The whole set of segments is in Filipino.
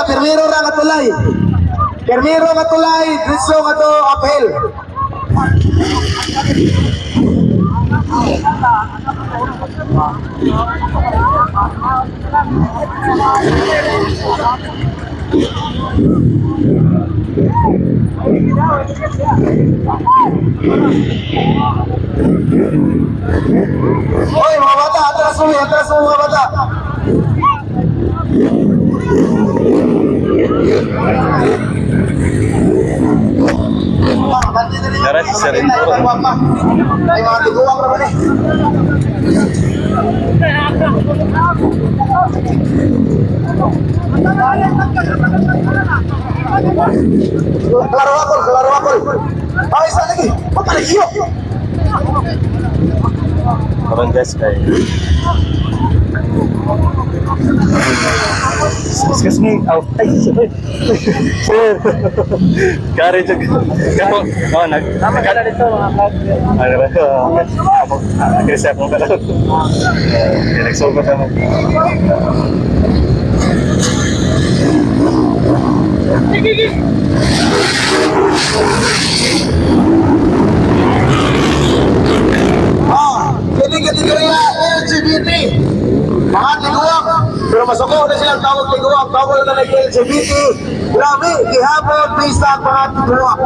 Permiro ra nga tulay. Permiro nga tulay, diretso nga to uphill. Hoy mga bata, atras mo mga bata. Darat sa Rindoro. Ay mga tiguang naman eh. Klaro ako. Ay, isa lagi. Papaligiyo. Barangay Sky. Excuse me. Oh, ay, sorry. Sir. Kari juga. Kamu, oh, nagkala dito mga vlog. Ano ba? Agresi ako ka lang. Nagsobat naman. Jadi kategori LGBT. Mga tiguang. Pero masoko na silang tawag tiguang. Tawag na LGBT. Grabe, gihapon, pista ang mga tiguang.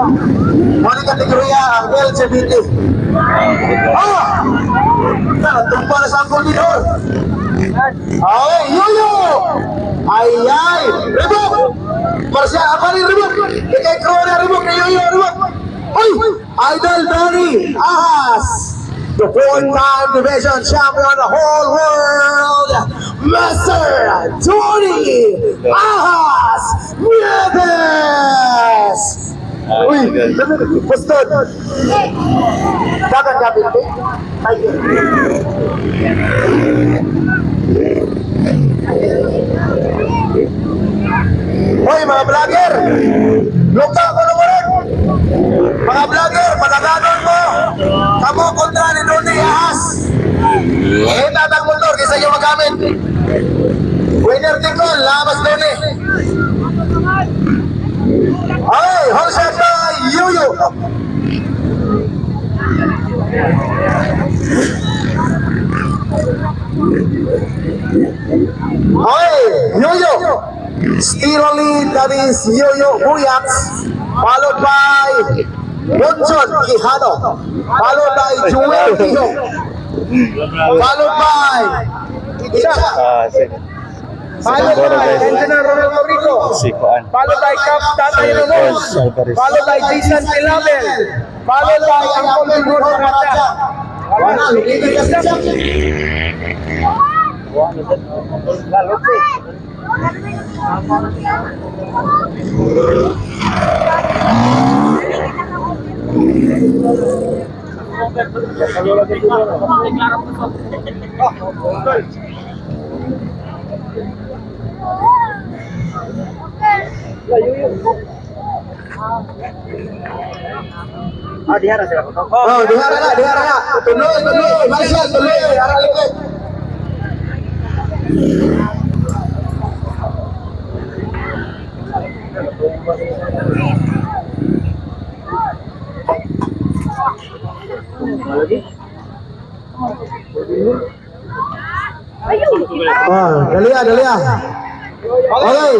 Mga kategori ang LGBT. Tumpa na sa angkol dito. Ay, yuyo! Ay! Ribok! Marsya, apa nih ribok? Ikay krona ribok, yuyo ribok! Ay! Idol Danny Ahas! The four-time division champion of the whole world, Master Tony Ahas Nieves! Uy, basta! Dagan gabi natin? Hoy mga vlogger! Luka ko naman! Mga vlogger, pataganon mo! Kamu kontra ni Tony Ahas! Tatang motor, kaysa yung magamit! Winner Tingkol, labas Tony! Ay, hold shot na Yuyo! Ay, Yuyo! Stiroli, that is Yuyo Buyaks, followed by Bonjon Quijano, followed by Joel Tihong, followed by Icha, followed by Engineer Ronaldo Rico, followed by Cap Tatay Ramos, followed by Jason Tilabel, followed by Angkol Bigor Maracha. Dihara sila ko. Oh, dihara na. Tuloy. Malaysia, tuloy. Arang likod. Dali. Okay,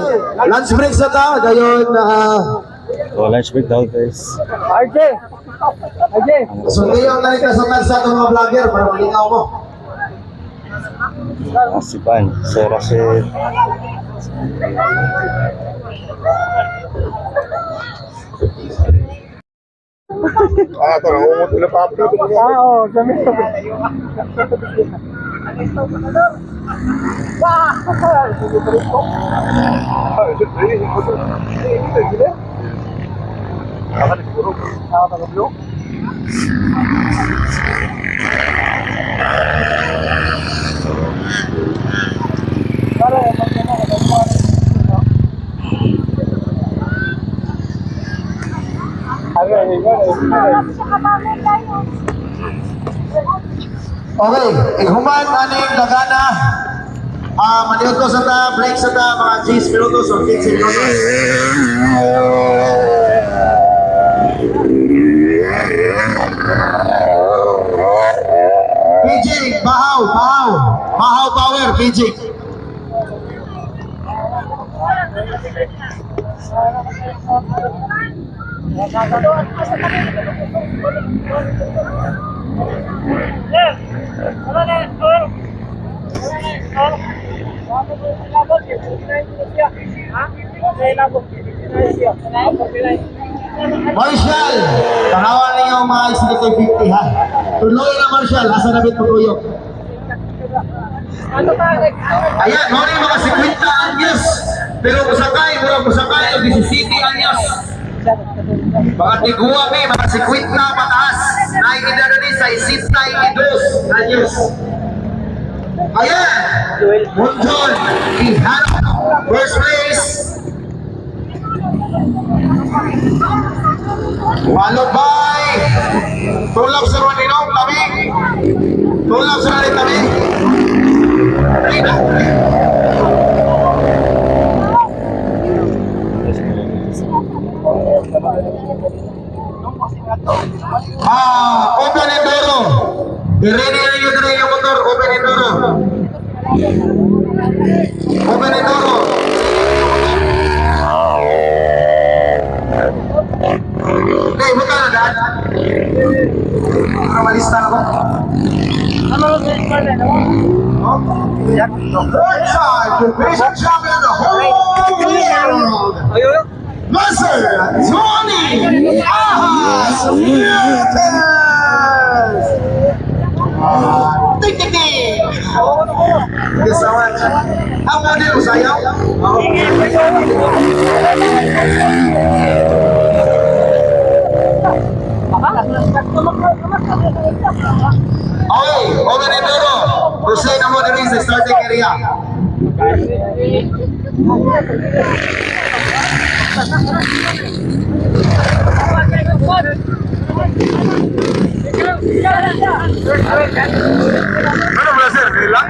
lunch break sa ta. Gayon, lunch break daw guys. RJ. Sundi yung nalikasutan sa itong mga vlogger para malingaw mo. Asipan, Sir Rashid. Ito na, umot na papi. Oo, kami. Okay, iguman aning dagana Maniod ko sa ta, break sa ta, mga 10 minutos o 15 minutos. Pijik, bahaw, bahaw. Bahaw power, pijik. Marshall, tanawan niyo mga isinakoy 50 ha. Tuloy na Marshall, asa na bit paguyok. Ayan, mo rin mga 50 anyos. Pero musakay, mura musakay, 17 anyos. Mga tiguwa mga 50 pataas. Naikita na din sa 62 anyos. Ayan, Munjol, Ihano, first place. Followed by Tulap sa Ruaninong, Tabi. Tulap sa Ruaninong, Tabi. Rina. Open Enduro. I-ready na nyo din yung motor. Open Enduro. Open Enduro. Hey, buka na dad. Malista na ko. Third time, division champion of the whole world. Master Tony Ahas Newtons. Tik tik tik. Thank you so much. Ang model mo sayaw? Okay, open Enduro. Proceed na mo na rin sa starting area. Ano ba sir? Kailan?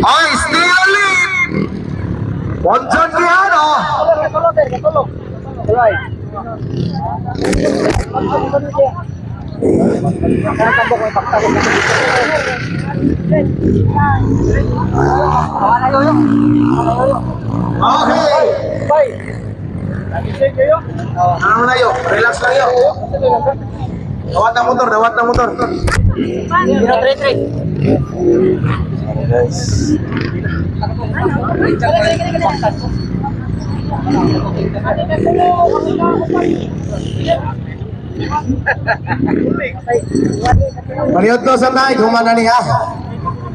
Ay, still lead! Ponchon Quijano! Okay! Ano na yun? Relax lang yun. Dawat ng motor, dawat ng motor. Ano guys? Maniod to sa tayo, humana niya.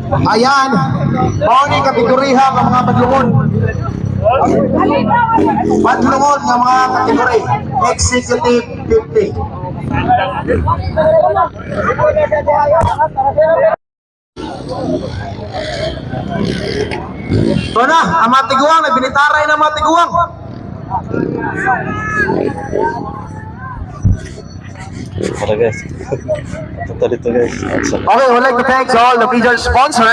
Ayan, mauni kategoriha ng mga badlungon. Badlungon ng mga kategori. Executive 50. Ito na, ang mga tiguang, nagbinitaray ng mga tiguang. Tara guys. Ito dito guys. Okay, we'd like to thank all the major sponsor.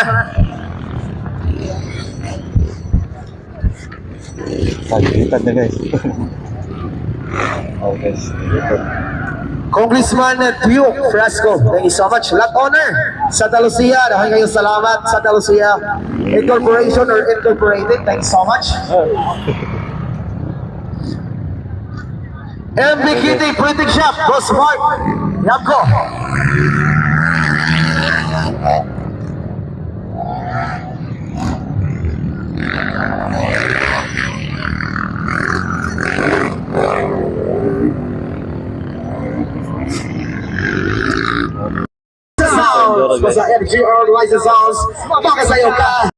Tagilitan na guys. Oh guys. Congressman Duke Fresco, thank you so much. Lot honor sa Lucia, dahil kayo salamat sa Lucia Incorporation or Incorporated, thank you so much. MB Kitty Printing Shop, Boss Mark, Yapko. Sounds, sa MGR License Sounds, baka sa'yo ka.